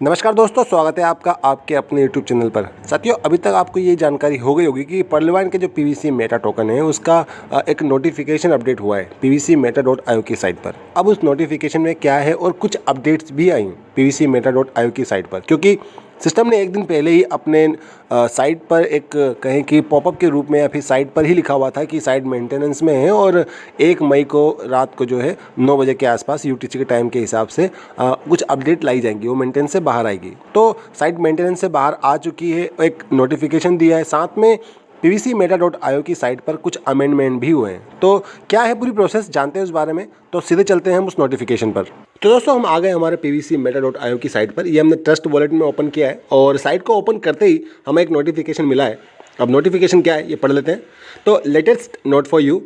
नमस्कार दोस्तों, स्वागत है आपका आपके अपने यूट्यूब चैनल पर। साथियों, अभी तक आपको ये जानकारी हो गई होगी कि पर्लवाइन के जो पीवीसी मेटा टोकन है उसका एक नोटिफिकेशन अपडेट हुआ है pvcmeta.io की साइट पर। अब उस नोटिफिकेशन में क्या है और कुछ अपडेट्स भी आई pvcmeta.io की साइट पर, क्योंकि सिस्टम ने एक दिन पहले ही अपने साइट पर एक कहें कि पॉपअप के रूप में या फिर साइट पर ही लिखा हुआ था कि साइट मेंटेनेंस में है और 1 मई को रात को जो है 9 बजे के आसपास यूटीसी के टाइम के हिसाब से कुछ अपडेट लाई जाएंगी, वो मेंटेनेंस से बाहर आएगी। तो साइट मेंटेनेंस से बाहर आ चुकी है, एक नोटिफिकेशन दिया है, साथ में pvcmeta.io की साइट पर कुछ अमेंडमेंट भी हुए हैं। तो क्या है पूरी प्रोसेस, जानते हैं उस बारे में। तो सीधे चलते हैं हम उस नोटिफिकेशन पर। तो दोस्तों, हम आ गए हमारे pvcmeta.io की साइट पर। ये हमने ट्रस्ट वॉलेट में ओपन किया है और साइट को ओपन करते ही हमें एक नोटिफिकेशन मिला है। अब नोटिफिकेशन क्या है ये पढ़ लेते हैं। तो latest note for you,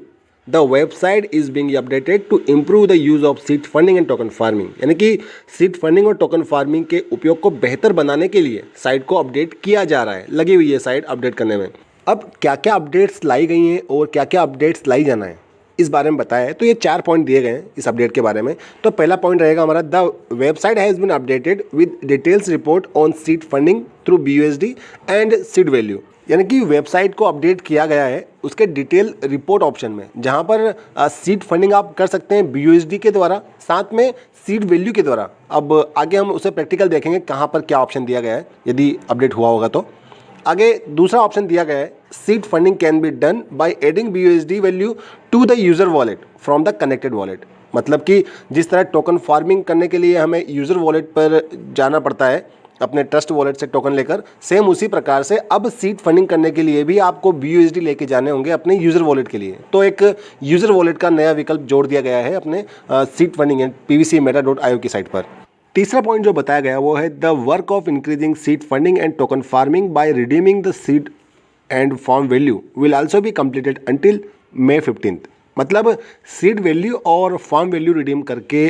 the website is being updated to improve the use of seed funding and token farming. यानी कि सीड फंडिंग और टोकन फार्मिंग के उपयोग को बेहतर बनाने के लिए साइट को अपडेट किया जा रहा है, लगी हुई है साइट अपडेट करने में। अब क्या क्या अपडेट्स लाई गई हैं और क्या क्या अपडेट्स लाई जाना है इस बारे में बताया है। तो ये 4 पॉइंट दिए गए हैं इस अपडेट के बारे में। तो पहला पॉइंट रहेगा हमारा, the website has been updated with details report on seed funding through BUSD and seed value. यानी कि वेबसाइट को अपडेट किया गया है उसके डिटेल रिपोर्ट ऑप्शन में, जहां पर सीड फंडिंग आप कर सकते हैं BUSD के द्वारा, साथ में सीड वैल्यू के द्वारा। अब आगे हम उसे प्रैक्टिकल देखेंगे कहां पर क्या ऑप्शन दिया गया है यदि अपडेट हुआ होगा तो। आगे दूसरा ऑप्शन दिया गया है, seed funding can be done by adding BUSD value to the user wallet from the connected wallet. मतलब कि जिस तरह टोकन फार्मिंग करने के लिए हमें यूज़र वॉलेट पर जाना पड़ता है अपने ट्रस्ट वॉलेट से टोकन लेकर, सेम उसी प्रकार से अब सीड फंडिंग करने के लिए भी आपको BUSD लेके जाने होंगे अपने यूज़र वॉलेट के लिए। तो एक यूज़र वॉलेट का नया विकल्प जोड़ दिया गया है अपने सीड फंडिंग एंड pvcmeta.io की साइट पर। तीसरा पॉइंट जो बताया गया वो है, the work of increasing seed funding and token farming by redeeming the seed and form value will also be completed until May 15। मतलब सीड वैल्यू और फॉर्म वैल्यू रिडीम करके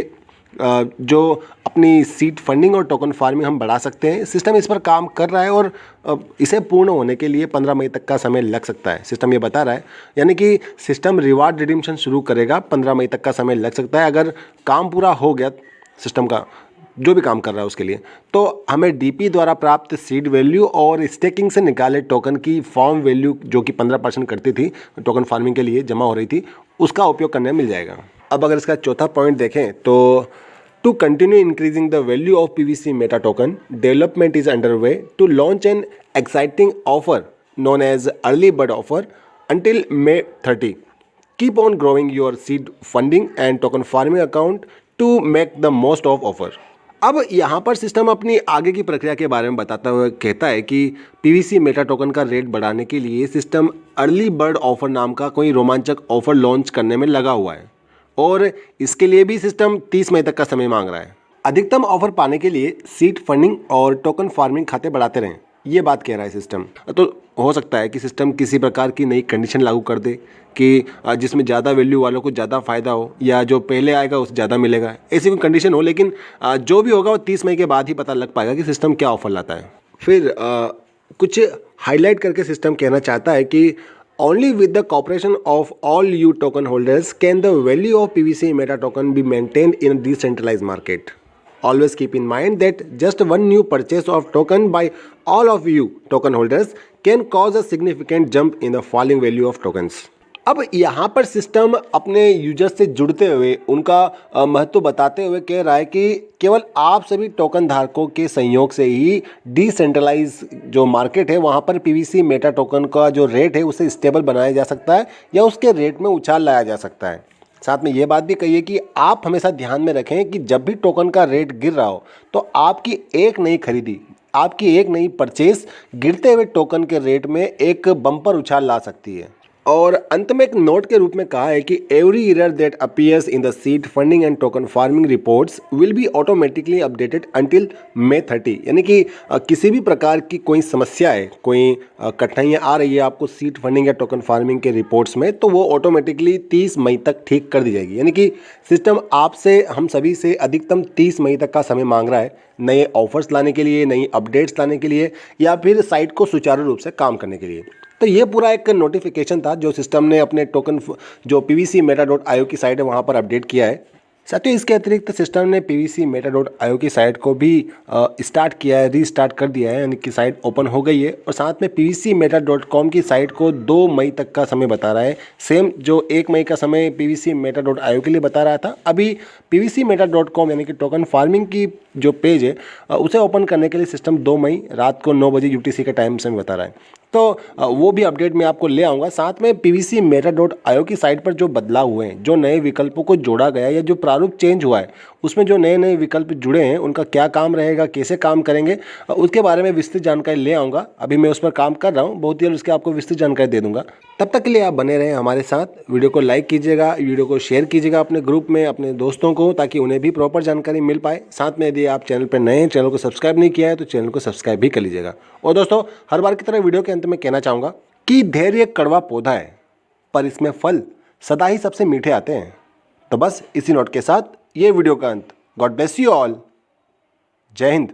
जो अपनी सीड फंडिंग और टोकन फार्मिंग हम बढ़ा सकते हैं। सिस्टम इस पर काम कर रहा है और इसे पूर्ण होने के लिए 15 मई तक का समय लग सकता है, सिस्टम ये बता रहा है। यानी कि सिस्टम रिवार्ड रिडीम्शन शुरू करेगा, 15 मई तक का समय लग सकता है। अगर काम पूरा हो गया सिस्टम का, जो भी काम कर रहा है उसके लिए, तो हमें DP द्वारा प्राप्त सीड वैल्यू और स्टेकिंग से निकाले टोकन की फॉर्म वैल्यू, जो कि 15% करती थी टोकन फार्मिंग के लिए जमा हो रही थी, उसका उपयोग करने मिल जाएगा। अब अगर इसका चौथा पॉइंट देखें तो, to continue increasing the value of pvcmeta token, development is under way to launch an exciting offer known as early bird offer until May 30. Keep on growing your seed funding and token farming account to make the most of offer. अब यहाँ पर system अपनी आगे की प्रक्रिया के बारे में बताता हुआ कहता है कि pvcmeta टोकन का रेट बढ़ाने के लिए सिस्टम अर्ली बर्ड ऑफर नाम का कोई रोमांचक ऑफर लॉन्च करने में लगा हुआ है और इसके लिए भी सिस्टम 30 मई तक का समय मांग रहा है। अधिकतम ऑफर पाने के लिए सीड फंडिंग और टोकन फार्मिंग खाते बढ़ाते रहें, ये बात कह रहा है सिस्टम। तो हो सकता है कि सिस्टम किसी प्रकार की नई कंडीशन लागू कर दे कि जिसमें ज़्यादा वैल्यू वालों को ज़्यादा फ़ायदा हो, या जो पहले आएगा उसे ज़्यादा मिलेगा, ऐसी कोई कंडीशन हो। लेकिन जो भी होगा वो 30 मई के बाद ही पता लग पाएगा कि सिस्टम क्या ऑफर लाता है। फिर कुछ हाईलाइट करके सिस्टम कहना चाहता है कि only with the cooperation of all you token holders can the value of pvcmeta token be maintained in a decentralized market. Always keep in mind that just one new purchase of token by all of you token holders can cause a significant jump in the falling value of tokens. अब यहाँ पर system अपने user से जुड़ते हुए उनका महत्व बताते हुए कह रहा है कि केवल आप सभी टोकन धारकों के संयोग से ही डिसेंट्रलाइज जो मार्केट है वहाँ पर pvcmeta टोकन का जो रेट है उसे स्टेबल बनाया जा सकता है या उसके रेट में उछाल लाया जा सकता है। साथ में ये बात भी कही है कि आप हमेशा ध्यान में रखें कि जब भी टोकन का रेट गिर रहा हो तो आपकी एक नई खरीदी, आपकी एक नई परचेस गिरते हुए टोकन के रेट में एक बम्पर उछाल ला सकती है। और अंत में एक नोट के रूप में कहा है कि every error that appears in the seed funding and token farming reports will be automatically updated until May 30। यानी कि किसी भी प्रकार की कोई समस्या है, कोई कठिनाइयाँ आ रही है आपको सीड फंडिंग या टोकन फार्मिंग के रिपोर्ट्स में, तो वो ऑटोमेटिकली 30 मई तक ठीक कर दी जाएगी। यानी कि सिस्टम आपसे, हम सभी से अधिकतम 30 मई तक का समय मांग रहा है नए ऑफर्स लाने के लिए, नई अपडेट्स लाने के लिए, या फिर साइट को सुचारू रूप से काम करने के लिए। तो ये पूरा एक नोटिफिकेशन था जो सिस्टम ने अपने टोकन जो pvcmeta.io की साइट है वहाँ पर अपडेट किया है। साथियों इसके अतिरिक्त सिस्टम ने पीवीसी मेटा.io की साइट को भी स्टार्ट किया है, रीस्टार्ट कर दिया है, यानी कि साइट ओपन हो गई है। और साथ में pvcmeta.com की साइट को 2 मई तक का समय बता रहा है। सेम जो 1 मई का समय pvcmeta.io के लिए बता रहा था, अभी pvcmeta.com यानी कि टोकन फार्मिंग की जो पेज है उसे ओपन करने के लिए सिस्टम 2 मई रात को 9 बजे UTC के टाइम से बता रहा है। तो वो भी अपडेट मैं आपको ले आऊँगा। साथ में pvcmeta.io की साइट पर जो बदलाव हुए हैं, जो नए विकल्पों को जोड़ा गया या जो प्रारूप चेंज हुआ है, उसमें जो नए नए विकल्प जुड़े हैं उनका क्या काम रहेगा, कैसे काम करेंगे, उसके बारे में विस्तृत जानकारी ले आऊँगा। अभी मैं उस पर काम कर रहा हूँ, बहुत ही जल्द उसकी आपको विस्तृत जानकारी दे दूँगा। तब तक के लिए आप बने रहें हमारे साथ। वीडियो को लाइक कीजिएगा, वीडियो को शेयर कीजिएगा अपने ग्रुप में, अपने दोस्तों को, ताकि उन्हें भी प्रॉपर जानकारी मिल पाए। साथ में यदि आप चैनल पर नए हैं, चैनल को सब्सक्राइब नहीं किया है तो चैनल को सब्सक्राइब भी कर लीजिएगा। और दोस्तों, हर बार की तरह वीडियो के अंत में कहना चाहूँगा कि धैर्य एक कड़वा पौधा है, पर इसमें फल सदा ही सबसे मीठे आते हैं। तो बस इसी नोट के साथ ये वीडियो का अंत। God bless you all. जय हिंद।